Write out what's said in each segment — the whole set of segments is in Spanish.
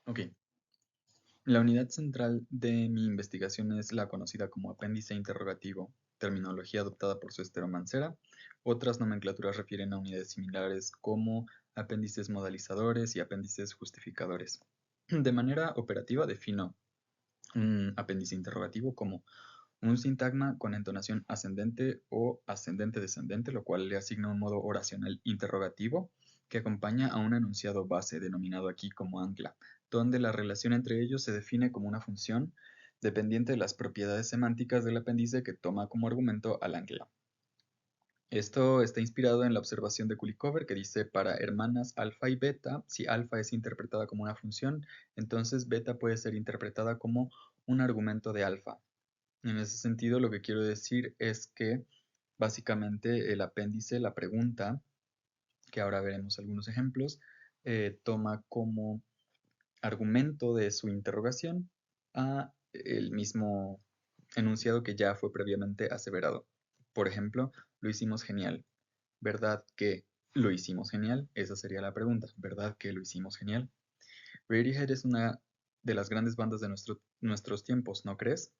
Ok, la unidad central de mi investigación es la conocida como apéndice interrogativo, terminología adoptada por Suestero Mancera. Otras nomenclaturas refieren a unidades similares como apéndices modalizadores y apéndices justificadores. De manera operativa defino un apéndice interrogativo como un sintagma con entonación ascendente o ascendente-descendente, lo cual le asigna un modo oracional interrogativo que acompaña a un enunciado base, denominado aquí como ancla, donde la relación entre ellos se define como una función dependiente de las propiedades semánticas del apéndice que toma como argumento al ancla. Esto está inspirado en la observación de Kulikover que dice para hermanas alfa y beta, si alfa es interpretada como una función, entonces beta puede ser interpretada como un argumento de alfa. En ese sentido, lo que quiero decir es que básicamente el apéndice, la pregunta, que ahora veremos algunos ejemplos, toma como argumento de su interrogación a el mismo enunciado que ya fue previamente aseverado. Por ejemplo, lo hicimos genial. ¿Verdad que lo hicimos genial? Esa sería la pregunta. ¿Verdad que lo hicimos genial? Radiohead es una de las grandes bandas de nuestros tiempos, ¿no crees?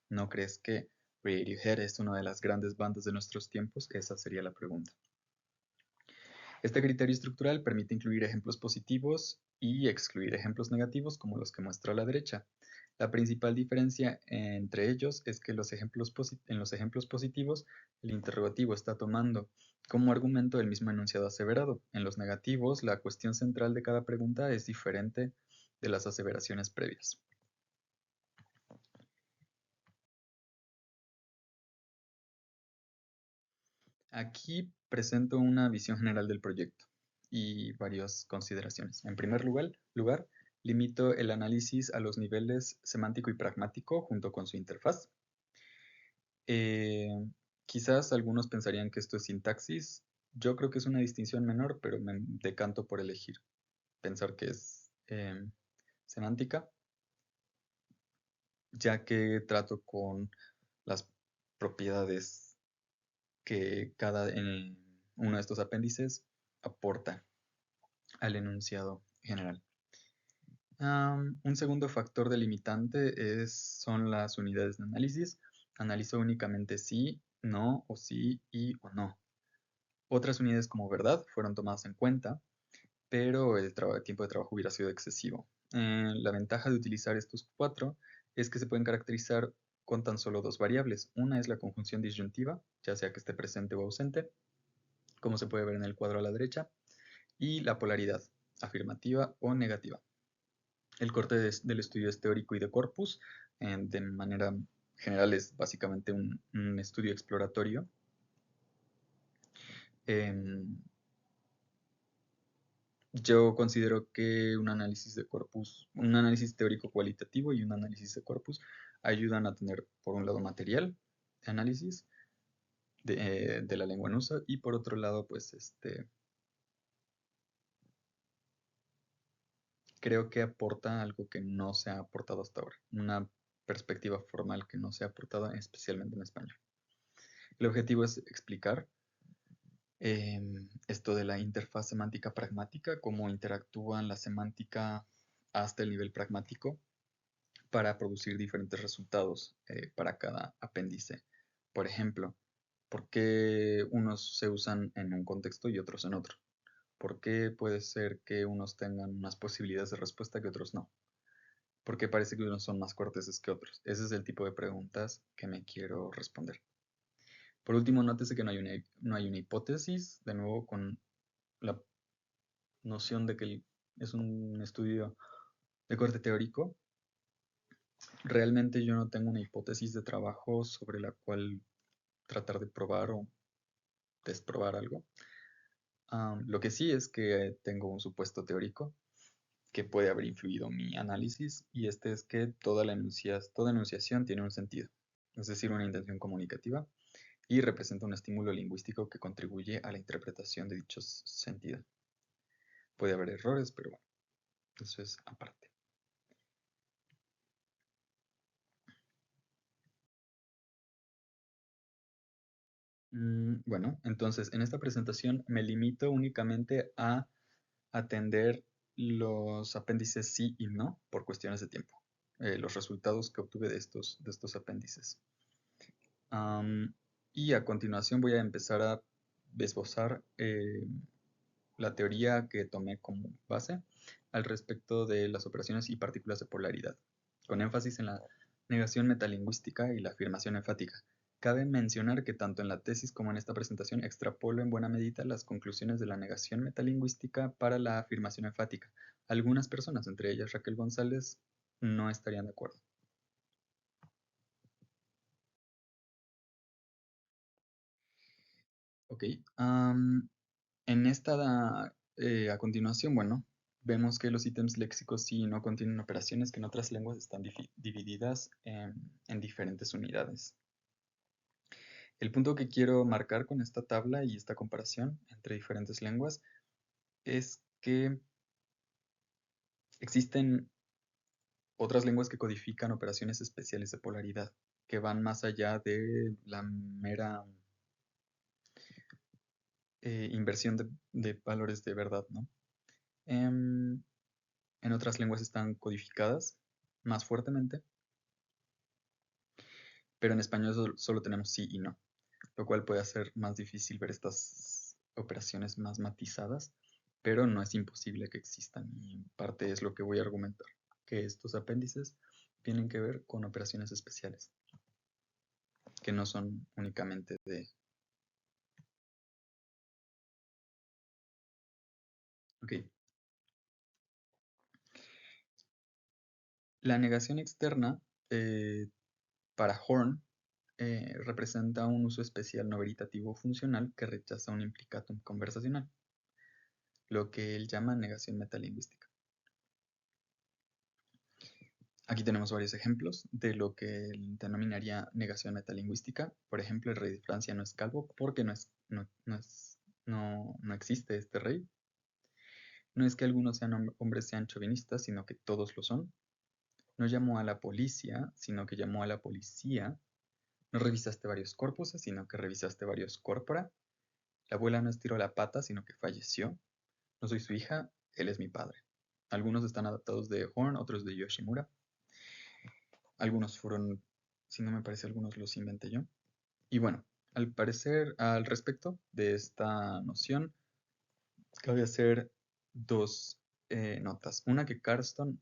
¿No crees que Radiohead es una de las grandes bandas de nuestros tiempos? Esa sería la pregunta. Este criterio estructural permite incluir ejemplos positivos y excluir ejemplos negativos como los que muestra a la derecha. La principal diferencia entre ellos es que en los ejemplos positivos el interrogativo está tomando como argumento el mismo enunciado aseverado. En los negativos, la cuestión central de cada pregunta es diferente de las aseveraciones previas. Aquí presento una visión general del proyecto y varias consideraciones. En primer lugar, limito el análisis a los niveles semántico y pragmático junto con su interfaz. Eh, Quizás algunos pensarían que esto es sintaxis. Yo creo que es una distinción menor, pero me decanto por elegir pensar que es semántica, ya que trato con las propiedades que cada uno de estos apéndices aporta al enunciado general. Un segundo factor delimitante son las unidades de análisis. Analizo únicamente sí, no, o sí y o no. Otras unidades como verdad fueron tomadas en cuenta, pero el tiempo de trabajo hubiera sido excesivo. La ventaja de utilizar estos cuatro es que se pueden caracterizar con tan solo dos variables. Una es la conjunción disyuntiva, ya sea que esté presente o ausente, como se puede ver en el cuadro a la derecha, y la polaridad, afirmativa o negativa. El corte del estudio es teórico y de corpus. De manera general es básicamente un estudio exploratorio. Em, yo considero que un análisis teórico cualitativo y un análisis de corpus ayudan a tener, por un lado, material de análisis de la lengua en uso y por otro lado, pues, creo que aporta algo que no se ha aportado hasta ahora, una perspectiva formal que no se ha aportado especialmente en español. El objetivo es explicar esto de la interfaz semántica pragmática, cómo interactúan la semántica hasta el nivel pragmático para producir diferentes resultados para cada apéndice. Por ejemplo, ¿por qué unos se usan en un contexto y otros en otro? ¿Por qué puede ser que unos tengan unas posibilidades de respuesta que otros no? ¿Por qué parece que unos son más corteses que otros? Ese es el tipo de preguntas que me quiero responder. Por último, nótese que no hay una hipótesis, de nuevo con la noción de que es un estudio de corte teórico. Realmente yo no tengo una hipótesis de trabajo sobre la cual tratar de probar o desprobar algo. Lo que sí es que tengo un supuesto teórico que puede haber influido mi análisis y este es que toda enunciación tiene un sentido, es decir, una intención comunicativa y representa un estímulo lingüístico que contribuye a la interpretación de dichos sentidos. Puede haber errores, pero bueno, eso es aparte. Bueno, entonces en esta presentación me limito únicamente a atender los apéndices sí y no por cuestiones de tiempo. Los resultados que obtuve de estos apéndices. Y a continuación voy a empezar a esbozar la teoría que tomé como base al respecto de las operaciones y partículas de polaridad, con énfasis en la negación metalingüística y la afirmación enfática. Cabe mencionar que tanto en la tesis como en esta presentación extrapolo en buena medida las conclusiones de la negación metalingüística para la afirmación enfática. Algunas personas, entre ellas Raquel González, no estarían de acuerdo. Ok, en esta, a continuación, bueno, vemos que los ítems léxicos sí no contienen operaciones que en otras lenguas están divididas en diferentes unidades. El punto que quiero marcar con esta tabla y esta comparación entre diferentes lenguas es que existen otras lenguas que codifican operaciones especiales de polaridad, que van más allá de la mera inversión de valores de verdad, ¿no? Em, en otras lenguas están codificadas más fuertemente, pero en español solo tenemos sí y no, lo cual puede hacer más difícil ver estas operaciones más matizadas, pero no es imposible que existan y en parte es lo que voy a argumentar, que estos apéndices tienen que ver con operaciones especiales, que no son únicamente de... Ok, la negación externa para Horn representa un uso especial no veritativo funcional que rechaza un implicatum conversacional, lo que él llama negación metalingüística. Aquí tenemos varios ejemplos de lo que él denominaría negación metalingüística. Por ejemplo, el rey de Francia no es calvo porque no existe este rey. No es que algunos hombres sean chauvinistas, sino que todos lo son. No llamó a la policía, sino que llamó a la policía. No revisaste varios corpus, sino que revisaste varios corpora. La abuela no estiró la pata, sino que falleció. No soy su hija, él es mi padre. Algunos están adaptados de Horn, otros de Yoshimura. Algunos fueron, si no me parece, algunos los inventé yo. Y bueno, al parecer, al respecto de esta noción, cabe hacer dos notas. Una que Carston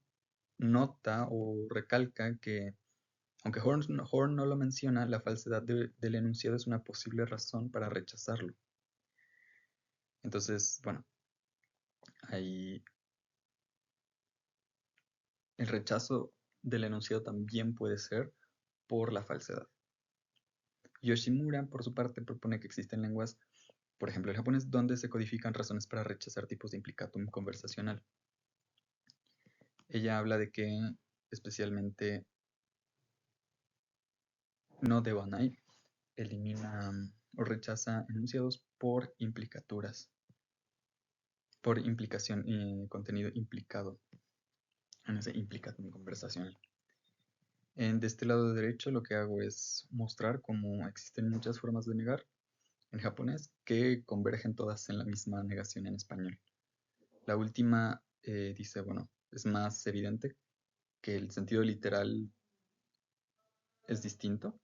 nota o recalca que, aunque Horn no lo menciona, la falsedad del enunciado es una posible razón para rechazarlo. Entonces, bueno, ahí el rechazo del enunciado también puede ser por la falsedad. Yoshimura, por su parte, propone que existen lenguas, por ejemplo el japonés, donde se codifican razones para rechazar tipos de implicatum conversacional. Ella habla de que, especialmente, no de Banai elimina o rechaza enunciados por implicaturas, por implicación y contenido implicado en ese implicatum conversacional. De este lado derecho lo que hago es mostrar cómo existen muchas formas de negar en japonés que convergen todas en la misma negación en español. La última dice, bueno, es más evidente que el sentido literal es distinto.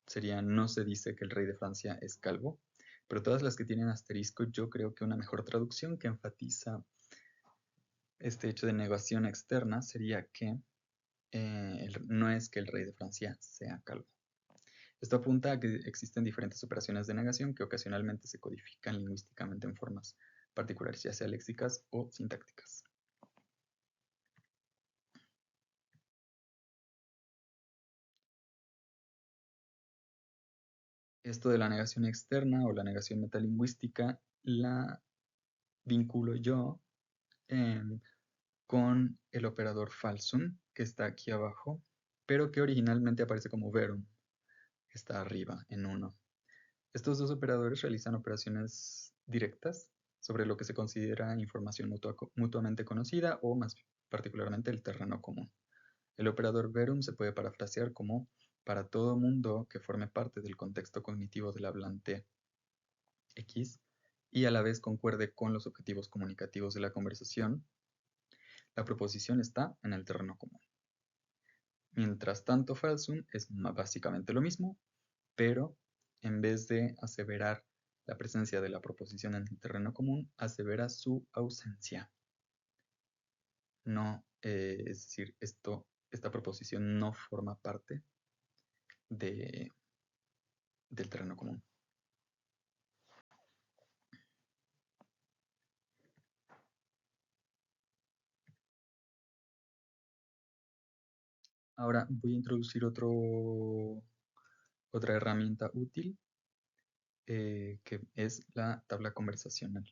Sería, no se dice que el rey de Francia es calvo, pero todas las que tienen asterisco, yo creo que una mejor traducción que enfatiza este hecho de negación externa sería que no es que el rey de Francia sea calvo. Esto apunta a que existen diferentes operaciones de negación que ocasionalmente se codifican lingüísticamente en formas particulares, ya sea léxicas o sintácticas. Esto de la negación externa o la negación metalingüística la vinculo yo con el operador falsum, que está aquí abajo, pero que originalmente aparece como verum, que está arriba en 1. Estos dos operadores realizan operaciones directas sobre lo que se considera información mutuamente conocida o más particularmente el terreno común. El operador verum se puede parafrasear como para todo mundo que forme parte del contexto cognitivo del hablante X y a la vez concuerde con los objetivos comunicativos de la conversación, La proposición está en el terreno común. Mientras tanto, falsum es básicamente lo mismo, pero en vez de aseverar la presencia de la proposición en el terreno común, asevera su ausencia. No, es decir, esta proposición no forma parte del terreno común. Ahora voy a introducir otra herramienta útil, que es la tabla conversacional.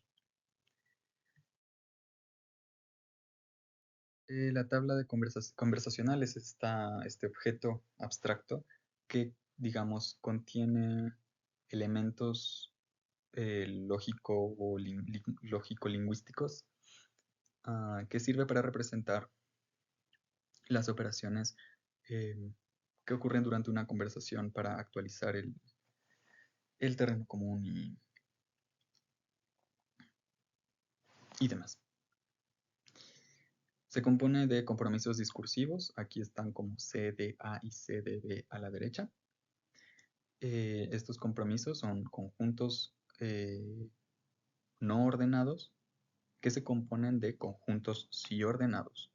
La tabla de conversacional es este objeto abstracto que, digamos, contiene elementos lógico-lingüísticos, que sirve para representar las operaciones que ocurren durante una conversación para actualizar el terreno común y demás. Se compone de compromisos discursivos. Aquí están como C de A y C de B a la derecha. Estos compromisos son conjuntos no ordenados que se componen de conjuntos sí ordenados,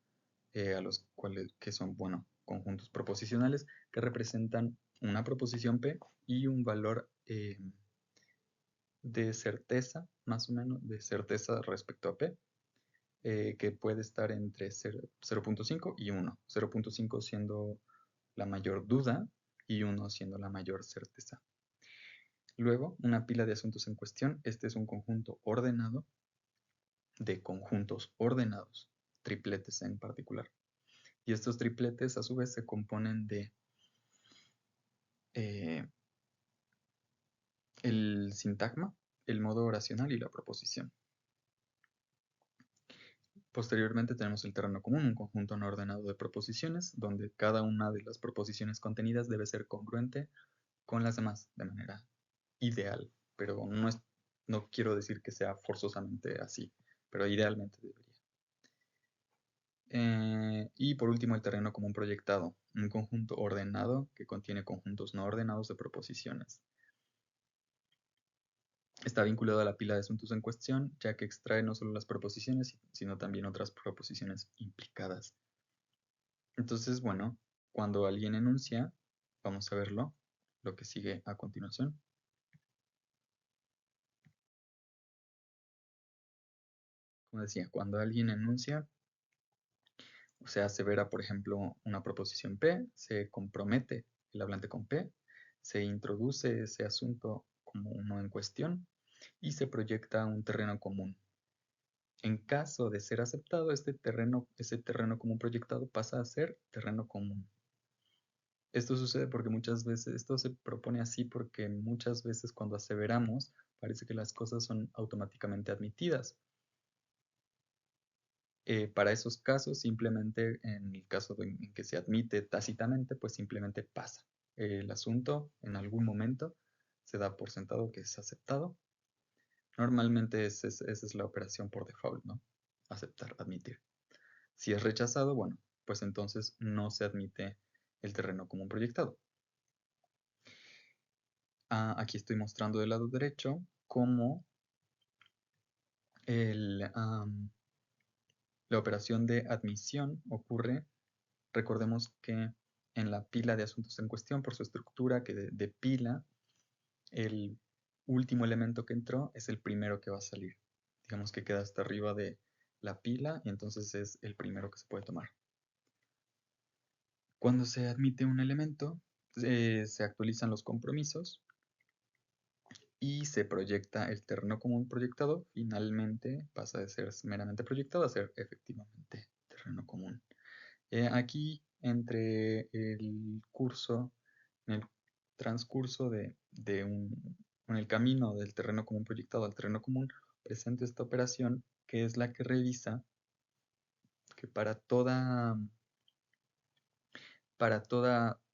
a los cuales que son, bueno, conjuntos proposicionales que representan una proposición P y un valor de certeza, más o menos, de certeza respecto a P, que puede estar entre 0.5 y 1. 0.5 siendo la mayor duda y 1 siendo la mayor certeza. Luego, una pila de asuntos en cuestión. Este es un conjunto ordenado de conjuntos ordenados, tripletes en particular. Y estos tripletes a su vez se componen de el sintagma, el modo oracional y la proposición. Posteriormente tenemos el terreno común, un conjunto no ordenado de proposiciones, donde cada una de las proposiciones contenidas debe ser congruente con las demás de manera ideal, pero no quiero decir que sea forzosamente así, pero idealmente debería. Y por último, el terreno común proyectado, un conjunto ordenado que contiene conjuntos no ordenados de proposiciones. Está vinculado a la pila de asuntos en cuestión, ya que extrae no solo las proposiciones, sino también otras proposiciones implicadas. Entonces, bueno, cuando alguien enuncia, vamos a verlo, lo que sigue a continuación. Como decía, cuando alguien enuncia, se asevera, por ejemplo, una proposición P, se compromete el hablante con P, se introduce ese asunto como uno en cuestión y se proyecta un terreno común. En caso de ser aceptado, ese terreno común proyectado pasa a ser terreno común. Esto sucede porque muchas veces, esto se propone así porque muchas veces cuando aseveramos, parece que las cosas son automáticamente admitidas. Para esos casos, simplemente en el caso en que se admite tácitamente, pues simplemente pasa. El asunto en algún momento se da por sentado que es aceptado. Normalmente esa es la operación por default, ¿no? Aceptar, admitir. Si es rechazado, bueno, pues entonces no se admite el terreno común proyectado. Aquí estoy mostrando del lado derecho cómo la operación de admisión ocurre. Recordemos que en la pila de asuntos en cuestión, por su estructura que de pila, el último elemento que entró es el primero que va a salir. Digamos que queda hasta arriba de la pila y entonces es el primero que se puede tomar. Cuando se admite un elemento, se actualizan los compromisos y se proyecta el terreno común proyectado. Finalmente pasa de ser meramente proyectado a ser efectivamente terreno común. Aquí, entre el curso, en el transcurso en el camino del terreno común proyectado al terreno común, presento esta operación que es la que revisa que para toda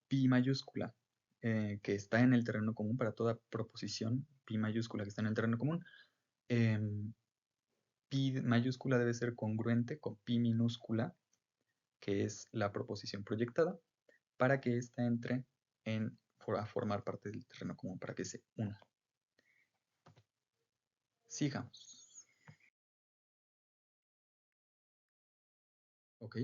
pi mayúscula que está en el terreno común, para toda proposición pi mayúscula que está en el terreno común, pi mayúscula debe ser congruente con pi minúscula, que es la proposición proyectada, para que ésta entre a formar parte del terreno común, para que se una. Sigamos. Ok.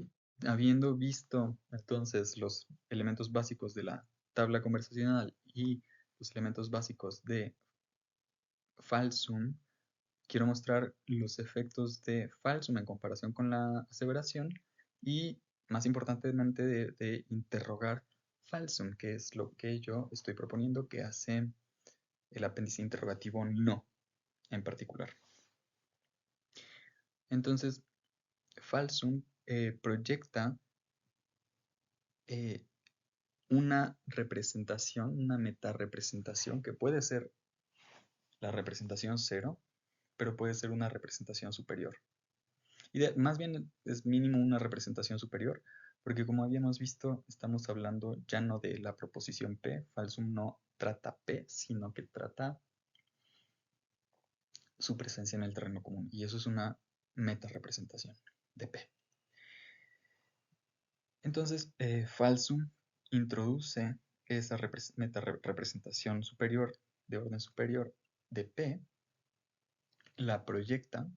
Habiendo visto entonces los elementos básicos de la tabla conversacional y los elementos básicos de falsum, quiero mostrar los efectos de falsum en comparación con la aseveración y, más importantemente, de interrogar falsum, que es lo que yo estoy proponiendo que hace el apéndice interrogativo no, en particular. Entonces, falsum proyecta una representación, una metarepresentación, que puede ser la representación cero, pero puede ser una representación superior. Y más bien es mínimo una representación superior, porque como habíamos visto, estamos hablando ya no de la proposición P. Falsum no trata P, sino que trata su presencia en el terreno común, y eso es una metarepresentación de P. Entonces, falsum introduce esa metarepresentación superior, de orden superior, de P, la proyecta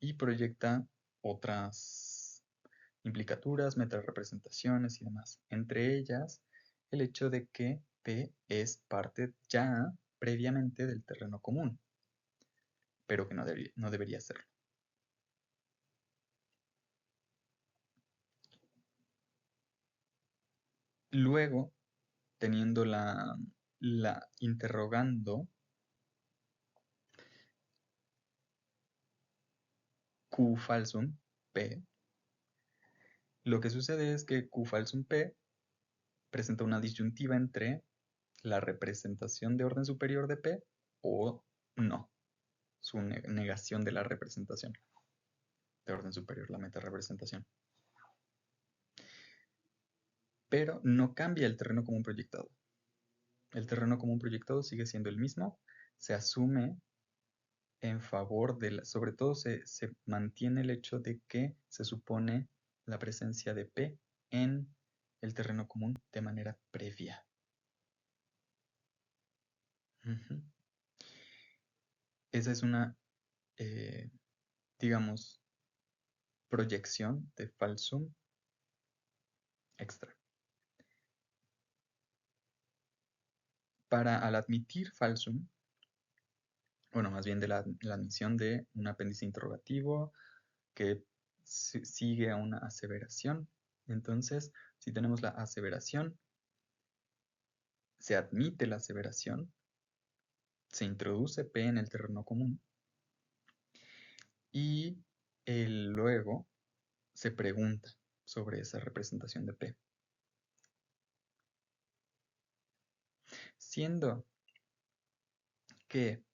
y proyecta otras implicaturas, metarepresentaciones y demás. Entre ellas, el hecho de que P es parte ya previamente del terreno común, pero que no debería serlo. Luego, teniendo la interrogando Q falsum P, lo que sucede es que Q falsum P presenta una disyuntiva entre la representación de orden superior de P o no, su negación de la representación de orden superior, la metarepresentación. Pero no cambia el terreno común proyectado. El terreno común proyectado sigue siendo el mismo, se asume en favor sobre todo se mantiene el hecho de que se supone la presencia de P en el terreno común de manera previa. Esa es una, digamos, proyección de falsum extra. Al admitir falsum, bueno, más bien de la admisión de un apéndice interrogativo que sigue a una aseveración. Entonces, si tenemos la aseveración, se admite la aseveración, se introduce P en el terreno común y luego se pregunta sobre esa representación de P. Siendo que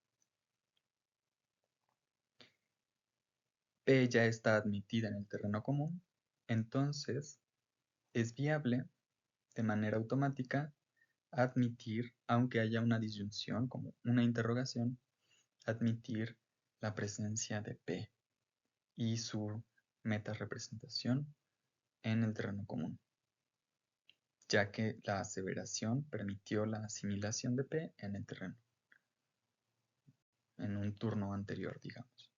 P ya está admitida en el terreno común, entonces es viable de manera automática admitir, aunque haya una disyunción como una interrogación, admitir la presencia de P y su metarepresentación en el terreno común, ya que la aseveración permitió la asimilación de P en el terreno, en un turno anterior, digamos.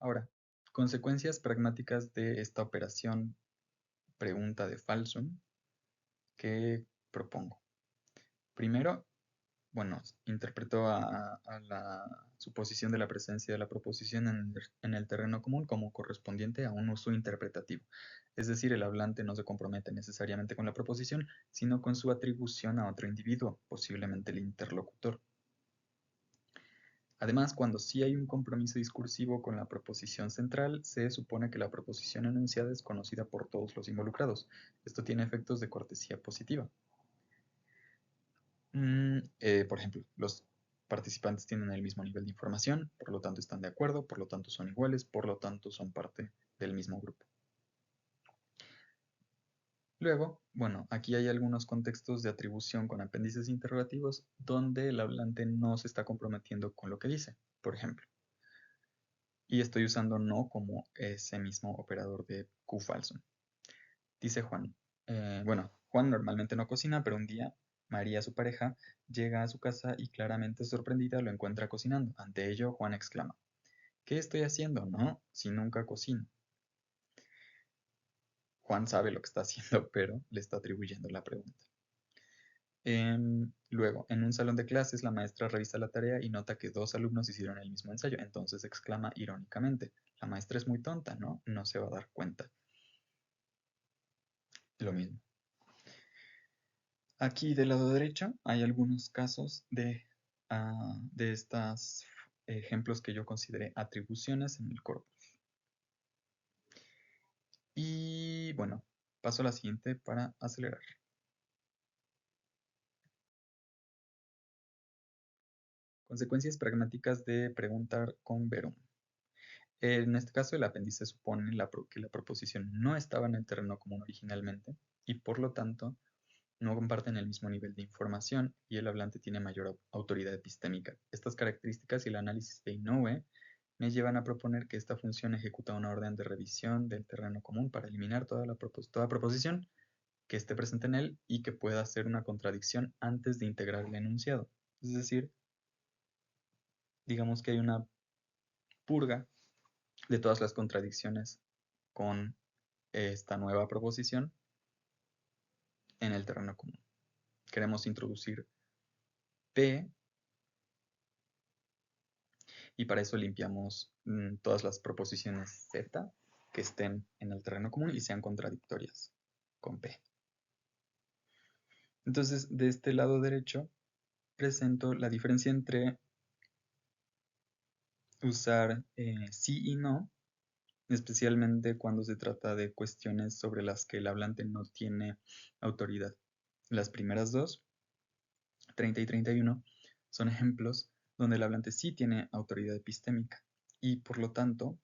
Ahora, consecuencias pragmáticas de esta operación pregunta de falsum que propongo. Primero, bueno, interpretó a la suposición de la presencia de la proposición en el terreno común como correspondiente a un uso interpretativo. Es decir, el hablante no se compromete necesariamente con la proposición, sino con su atribución a otro individuo, posiblemente el interlocutor. Además, cuando sí hay un compromiso discursivo con la proposición central, se supone que la proposición enunciada es conocida por todos los involucrados. Esto tiene efectos de cortesía positiva. Por ejemplo, los participantes tienen el mismo nivel de información, por lo tanto están de acuerdo, por lo tanto son iguales, por lo tanto son parte del mismo grupo. Luego, bueno, aquí hay algunos contextos de atribución con apéndices interrogativos donde el hablante no se está comprometiendo con lo que dice, por ejemplo. Y estoy usando no como ese mismo operador de Q falso. Dice Juan. Bueno, Juan normalmente no cocina, pero un día María, su pareja, llega a su casa y claramente sorprendida lo encuentra cocinando. Ante ello, Juan exclama: ¿Qué estoy haciendo? No, si nunca cocino. Juan sabe lo que está haciendo, pero le está atribuyendo la pregunta. Luego, en un salón de clases, la maestra revisa la tarea y nota que dos alumnos hicieron el mismo ensayo. Entonces exclama irónicamente: la maestra es muy tonta, ¿no? No se va a dar cuenta. Lo mismo. Aquí del lado derecho hay algunos casos de estos ejemplos que yo consideré atribuciones en el corpus. Y bueno, paso a la siguiente para acelerar. Consecuencias pragmáticas de preguntar con verum. En este caso, el apéndice supone que la proposición no estaba en el terreno común originalmente y por lo tanto no comparten el mismo nivel de información y el hablante tiene mayor autoridad epistémica. Estas características y el análisis de Inoue me llevan a proponer que esta función ejecuta una orden de revisión del terreno común para eliminar toda proposición que esté presente en él y que pueda hacer una contradicción antes de integrar el enunciado. Es decir, digamos que hay una purga de todas las contradicciones con esta nueva proposición en el terreno común. Queremos introducir P y para eso limpiamos todas las proposiciones Z que estén en el terreno común y sean contradictorias con P. Entonces, de este lado derecho presento la diferencia entre usar sí y no, especialmente cuando se trata de cuestiones sobre las que el hablante no tiene autoridad. Las primeras dos, 30 y 31, son ejemplos donde el hablante sí tiene autoridad epistémica y por lo tanto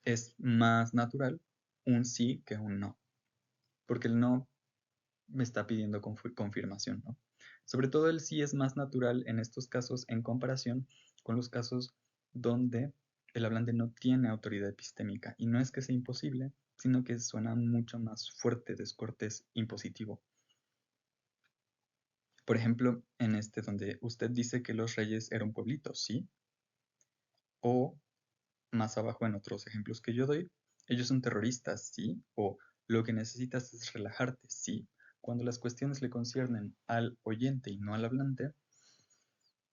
es más natural un sí que un no, porque el no me está pidiendo confirmación, ¿no? Sobre todo el sí es más natural en estos casos en comparación con los casos donde el hablante no tiene autoridad epistémica. Y no es que sea imposible, sino que suena mucho más fuerte, descortés, impositivo. Por ejemplo, en este donde usted dice que los reyes eran un pueblito, ¿sí? O más abajo en otros ejemplos que yo doy, ellos son terroristas, ¿sí? O lo que necesitas es relajarte, ¿sí? Cuando las cuestiones le conciernen al oyente y no al hablante,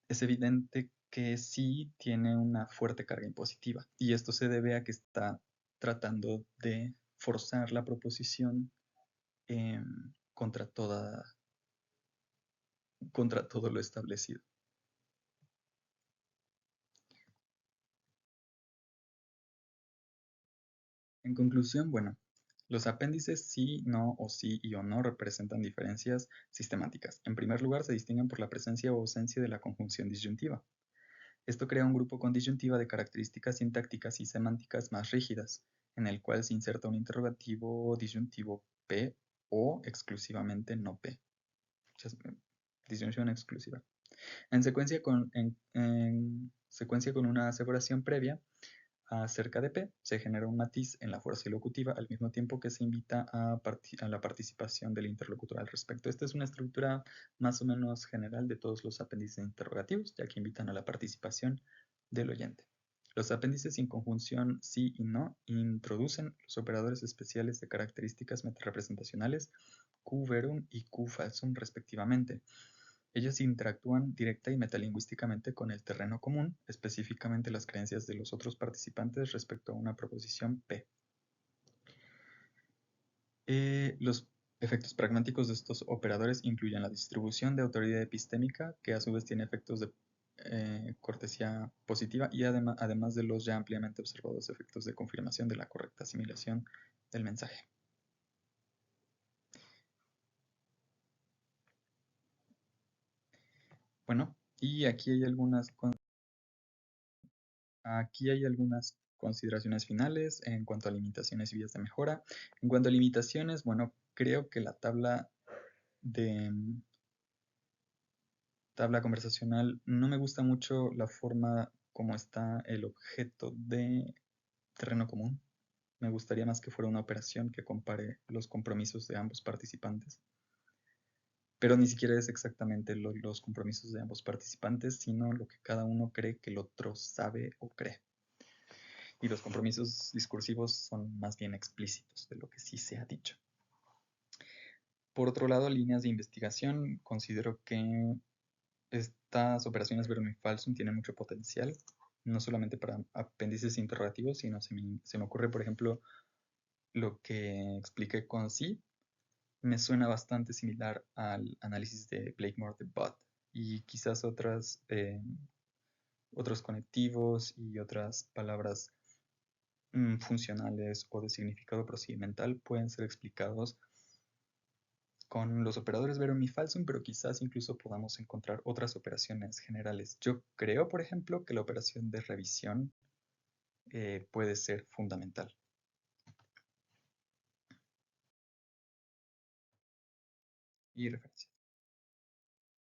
es evidente que sí tiene una fuerte carga impositiva. Y esto se debe a que está tratando de forzar la proposición contra todo lo establecido. En conclusión, bueno, los apéndices sí, no o sí y o no representan diferencias sistemáticas. En primer lugar, se distinguen por la presencia o ausencia de la conjunción disyuntiva. Esto crea un grupo con disyuntiva de características sintácticas y semánticas más rígidas, en el cual se inserta un interrogativo disyuntivo P o exclusivamente no P. Disyunción exclusiva. En secuencia con una aseveración previa acerca de P, se genera un matiz en la fuerza locutiva al mismo tiempo que se invita a la participación del interlocutor al respecto. Esta es una estructura más o menos general de todos los apéndices interrogativos, ya que invitan a la participación del oyente. Los apéndices sin conjunción sí y no introducen los operadores especiales de características metarepresentacionales Q verum y Q falsum respectivamente. Ellos interactúan directa y metalingüísticamente con el terreno común, específicamente las creencias de los otros participantes respecto a una proposición P. Los efectos pragmáticos de estos operadores incluyen la distribución de autoridad epistémica, que a su vez tiene efectos de cortesía positiva, y además de los ya ampliamente observados efectos de confirmación de la correcta asimilación del mensaje. Bueno, y aquí hay algunas consideraciones finales en cuanto a limitaciones y vías de mejora. En cuanto a limitaciones, bueno, creo que la tabla conversacional no me gusta mucho la forma como está el objeto de terreno común. Me gustaría más que fuera una operación que compare los compromisos de ambos participantes. Pero ni siquiera es exactamente los compromisos de ambos participantes, sino lo que cada uno cree que el otro sabe o cree. Y los compromisos discursivos son más bien explícitos de lo que sí se ha dicho. Por otro lado, líneas de investigación, considero que estas operaciones verum y falsum tienen mucho potencial, no solamente para apéndices interrogativos, sino se me ocurre, por ejemplo, lo que expliqué con sí, me suena bastante similar al análisis de Blakemore de Butt y quizás otros conectivos y otras palabras funcionales o de significado procedimental pueden ser explicados con los operadores verum y falsum, pero quizás incluso podamos encontrar otras operaciones generales. Yo creo, por ejemplo, que la operación de revisión puede ser fundamental. Y referencia.